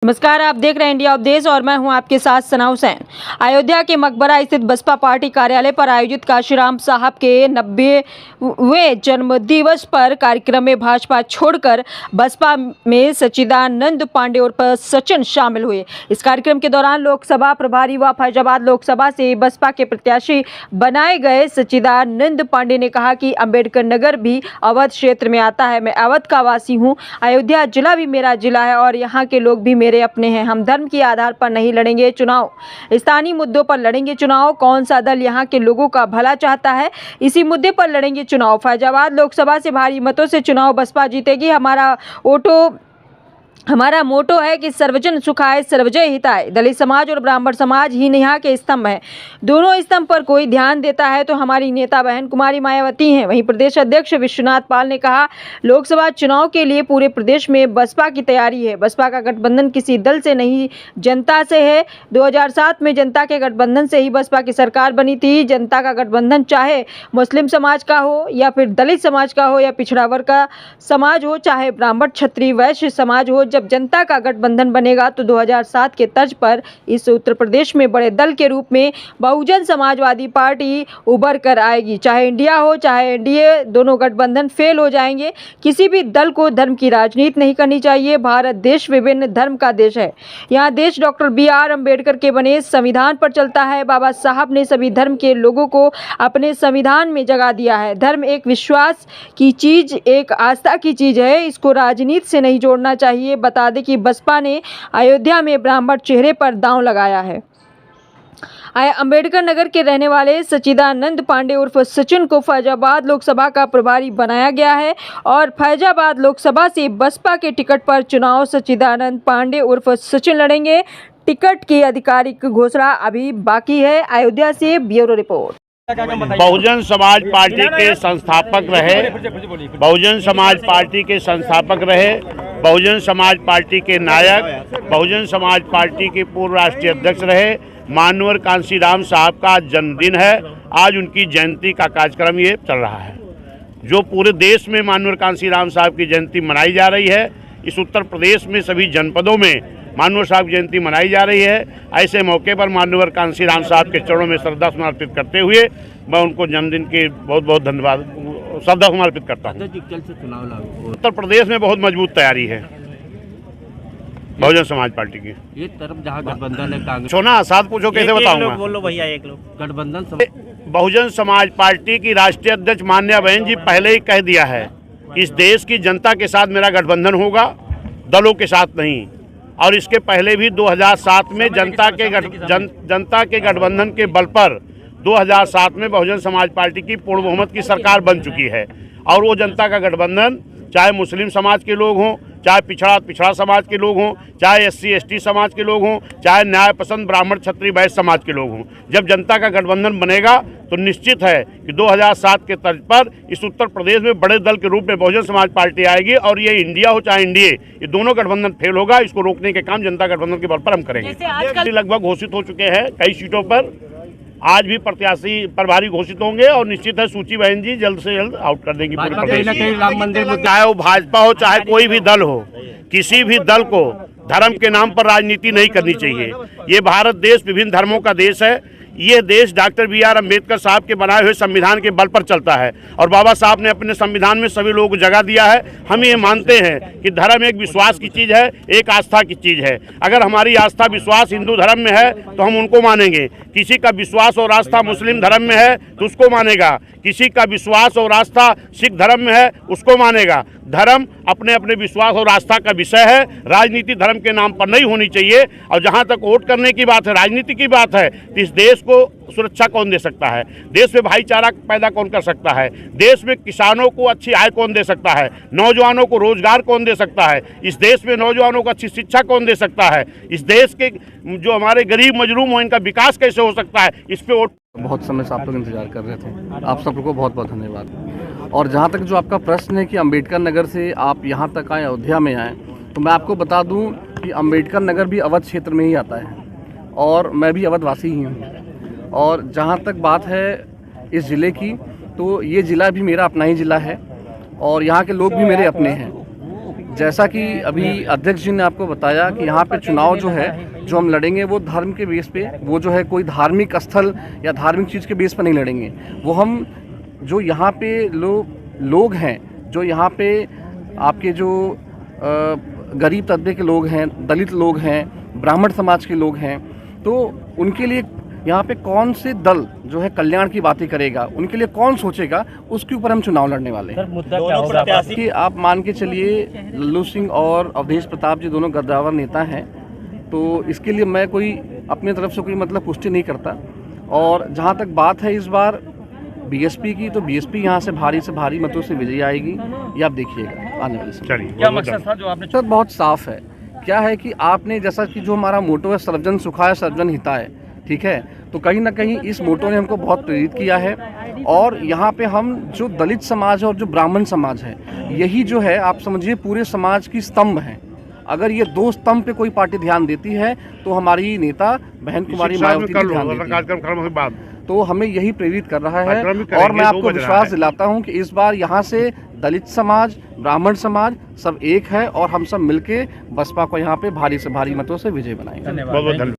नमस्कार, आप देख रहे हैं इंडिया उपदेश और मैं हूं आपके साथ सना हुसैन। अयोध्या के मकबरा स्थित बसपा पार्टी कार्यालय पर आयोजित काशीराम साहब के 90वें जन्मदिवस पर कार्यक्रम में भाजपा छोड़कर बसपा में सच्चिदानंद पांडे और सचिन शामिल हुए। इस कार्यक्रम के दौरान लोकसभा प्रभारी व फैजाबाद लोकसभा से बसपा के प्रत्याशी बनाए गए सच्चिदानंद पांडे ने कहा कि अंबेडकर नगर भी अवध क्षेत्र में आता है। मैं अवध का वासी हूँ। अयोध्या जिला भी मेरा जिला है और यहाँ के लोग भी मेरे अपने हैं। हम धर्म के आधार पर नहीं लड़ेंगे चुनाव, स्थानीय मुद्दों पर लड़ेंगे चुनाव। कौन सा दल यहाँ के लोगों का भला चाहता है, इसी मुद्दे पर लड़ेंगे चुनाव। फैजाबाद लोकसभा से भारी मतों से चुनाव बसपा जीतेगी। हमारा मोटो है कि सर्वजन सुखाय सर्वजय हिताय। दलित समाज और ब्राह्मण समाज ही यहाँ के स्तंभ हैं। दोनों स्तंभ पर कोई ध्यान देता है तो हमारी नेता बहन कुमारी मायावती हैं। वहीं प्रदेश अध्यक्ष विश्वनाथ पाल ने कहा, लोकसभा चुनाव के लिए पूरे प्रदेश में बसपा की तैयारी है। बसपा का गठबंधन किसी दल से नहीं, जनता से है। 2007 में जनता के गठबंधन से ही बसपा की सरकार बनी थी। जनता का गठबंधन चाहे मुस्लिम समाज का हो या फिर दलित समाज का हो या पिछड़ा वर्ग का समाज हो, चाहे ब्राह्मण क्षत्रिय वैश्य समाज हो, जब जनता का गठबंधन बनेगा तो 2007 के तर्ज पर इस उत्तर प्रदेश में बड़े दल के रूप में बहुजन समाजवादी पार्टी उभर कर आएगी। चाहे इंडिया हो चाहे एनडीए, दोनों गठबंधन फेल हो जाएंगे। किसी भी दल को धर्म की राजनीति नहीं करनी चाहिए। भारत देश विभिन्न धर्म का देश है। यहाँ देश डॉक्टर BR अम्बेडकर के बने संविधान पर चलता है। बाबा साहब ने सभी धर्म के लोगों को अपने संविधान में जगह दिया है। धर्म एक विश्वास की चीज, एक आस्था की चीज है। इसको राजनीति से नहीं जोड़ना चाहिए। बता दें कि बसपा ने अयोध्या में ब्राह्मण चेहरे पर दांव लगाया है। अंबेडकर नगर के रहने वाले सच्चिदानंद पांडे उर्फ सचिन को फैजाबाद लोकसभा का प्रभारी बनाया गया है और फैजाबाद लोकसभा से बसपा के टिकट पर चुनाव सच्चिदानंद पांडे उर्फ सचिन लड़ेंगे। टिकट की आधिकारिक घोषणा अभी बाकी है। अयोध्या से bureau report. Bahujan Samaj party के संस्थापक रहे, बहुजन समाज पार्टी के संस्थापक रहे, बहुजन समाज पार्टी के नायक, बहुजन समाज पार्टी के पूर्व राष्ट्रीय अध्यक्ष रहे, मानवर कांशीराम साहब का जन्मदिन है। आज उनकी जयंती का कार्यक्रम ये चल रहा है। जो पूरे देश में मानवर कांशीराम साहब की जयंती मनाई जा रही है, इस उत्तर प्रदेश में सभी जनपदों में मानवर साहब की जयंती मनाई जा रही है। ऐसे मौके पर मानवर कांशीराम साहब के चरणों में श्रद्धा समर्पित करते हुए मैं उनको जन्मदिन के बहुत बहुत धन्यवाद, श्रद्धा समर्पित करता हूँ। उत्तर प्रदेश में बहुत मजबूत तैयारी है बहुजन समाज पार्टी की। ये तरफ जहाँ गठबंधन है कांग्रेस, सोना साथ पूछो कैसे बताऊंगा। बोलो भैया, एक लोग गठबंधन बहुजन समाज पार्टी की राष्ट्रीय अध्यक्ष मान्या बहन जी पहले ही कह दिया है कि इस देश की जनता के साथ मेरा गठबंधन होगा, दलों के साथ नहीं। और इसके पहले भी 2007 में जनता के गठबंधन के बल पर 2007 में बहुजन समाज पार्टी की पूर्ण बहुमत की सरकार बन चुकी है। और वो जनता का गठबंधन चाहे मुस्लिम समाज के लोग हों, चाहे पिछड़ा समाज के लोग हों, चाहे SC ST समाज के लोग हों, चाहे न्याय पसंद ब्राह्मण क्षत्रिय वैश्य समाज के लोग हों, जब जनता का गठबंधन बनेगा तो निश्चित है कि 2007 के तर्ज पर इस उत्तर प्रदेश में बड़े दल के रूप में बहुजन समाज पार्टी आएगी। और ये इंडिया हो चाहे एनडीए, ये दोनों गठबंधन फेल होगा। इसको रोकने के काम जनता गठबंधन के बल पर हम करेंगे। लगभग घोषित हो चुके हैं कई सीटों पर। आज भी प्रत्याशी प्रभारी घोषित होंगे और निश्चित है सूची बहन जी जल्द से जल्द आउट कर देंगी पूरे प्रदेश। राम मंदिर, चाहे वो भाजपा हो चाहे कोई भी दल हो, किसी भी दल को धर्म के नाम पर राजनीति नहीं करनी चाहिए। ये भारत देश विभिन्न धर्मों का देश है। ये देश डॉक्टर BR अम्बेडकर साहब के बनाए हुए संविधान के बल पर चलता है और बाबा साहब ने अपने संविधान में सभी लोगों को जगह दिया है। हम ये मानते हैं कि धर्म एक विश्वास की चीज़ है, एक आस्था की चीज़ है। अगर हमारी आस्था विश्वास हिंदू धर्म में है तो हम उनको मानेंगे। किसी का विश्वास और आस्था मुस्लिम धर्म में है तो उसको मानेगा। किसी का विश्वास और आस्था सिख धर्म में है उसको मानेगा। धर्म अपने अपने विश्वास और आस्था का विषय है। राजनीति धर्म के नाम पर नहीं होनी चाहिए। और जहाँ तक वोट करने की बात है, राजनीति की बात है, तो इस देश को सुरक्षा कौन दे सकता है, देश में भाईचारा पैदा कौन कर सकता है, देश में किसानों को अच्छी आय कौन दे सकता है, नौजवानों को रोजगार कौन दे सकता है, इस देश में नौजवानों को अच्छी शिक्षा कौन दे सकता है, इस देश के जो हमारे गरीब मजलूम हो इनका विकास कैसे हो सकता है, इस पे वोट। बहुत समय से आप लोग इंतजार कर रहे थे। आप सब को बहुत बहुत धन्यवाद। और जहाँ तक जो आपका प्रश्न है कि अंबेडकर नगर से आप यहाँ तक आए, अयोध्या में आए, तो मैं आपको बता दूँ कि अंबेडकर नगर भी अवध क्षेत्र में ही आता है और मैं भी अवध वासी ही हूँ। और जहाँ तक बात है इस ज़िले की, तो ये ज़िला भी मेरा अपना ही ज़िला है और यहाँ के लोग भी मेरे अपने हैं। जैसा कि अभी अध्यक्ष जी ने आपको बताया कि यहाँ पे चुनाव जो है जो हम लड़ेंगे वो धर्म के बेस पे, वो जो है कोई धार्मिक स्थल या धार्मिक चीज़ के बेस पर नहीं लड़ेंगे। वो हम जो यहाँ पे लोग हैं, जो यहाँ पे आपके जो गरीब तबके के लोग हैं, दलित लोग हैं, ब्राह्मण समाज के लोग हैं, तो उनके लिए यहाँ पे कौन से दल जो है कल्याण की बातें करेगा, उनके लिए कौन सोचेगा, उसके ऊपर हम चुनाव लड़ने वाले हैं। कि आप मान के चलिए लल्लू सिंह और अवधेश प्रताप जी दोनों गद्दावर नेता हैं, तो इसके लिए मैं कोई अपनी तरफ से कोई मतलब पुष्टि नहीं करता। और जहाँ तक बात है इस बार बीएसपी की, तो बीएसपी यहाँ से भारी मतों से विजयी आएगी, ये आप देखिएगा आने वाले समय। क्या मकसद था जो आपने मकसद बहुत साफ है। क्या है कि आपने, जैसा कि जो हमारा मोटो है सर्वजन सुखाय सर्वजन हिताय, ठीक है, तो कहीं ना कहीं इस मोटो ने हमको बहुत प्रेरित किया है। और यहाँ पे हम जो दलित समाज है और जो ब्राह्मण समाज है, यही जो है आप समझिए पूरे समाज की स्तंभ है। अगर ये दो स्तंभ पे कोई पार्टी ध्यान देती है तो हमारी नेता बहन कुमारी मायावती भी ध्यान देती है। तो हमें यही प्रेरित कर रहा है। और मैं आपको विश्वास दिलाता हूँ कि इस बार यहाँ से दलित समाज, ब्राह्मण समाज सब एक है और हम सब मिलके बसपा को यहाँ पे भारी से भारी मतों से विजय बनाएंगे। धन्यवाद।